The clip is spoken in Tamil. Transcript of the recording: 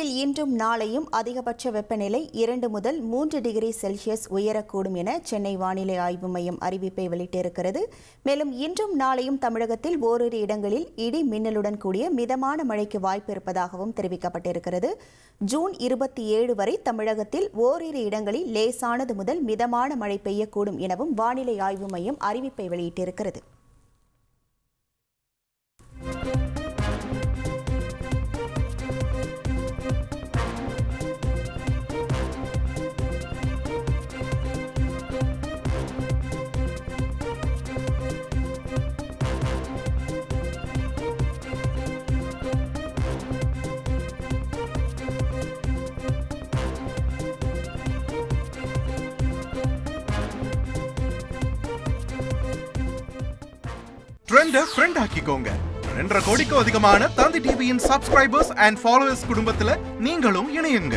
தமிழகத்தில் இன்றும் நாளையும் அதிகபட்ச வெப்பநிலை 2 முதல் 3 டிகிரி செல்சியஸ் உயரக்கூடும் என சென்னை வானிலை ஆய்வு மையம் அறிவிப்பை வெளியிட்டிருக்கிறது. மேலும் இன்றும் நாளையும் தமிழகத்தில் ஓரிரு இடங்களில் இடி மின்னலுடன் கூடிய மிதமான மழைக்கு வாய்ப்பு இருப்பதாகவும் தெரிவிக்கப்பட்டிருக்கிறது. ஜூன் 27 வரை தமிழகத்தில் ஓரிரு இடங்களில் லேசானது முதல் மிதமான மழை பெய்யக்கூடும் எனவும் வானிலை ஆய்வு மையம் அறிவிப்பை வெளியிட்டிருக்கிறது. ட்ரெண்ட ஃப்ரெண்ட் ஆக்கிக்கோங்க. 2.5 கோடிக்கும் அதிகமான தந்தி டிவியின் சப்ஸ்கிரைபர்ஸ் அண்ட் ஃபாலோவர்ஸ் குடும்பத்துல நீங்களும் இணையுங்க.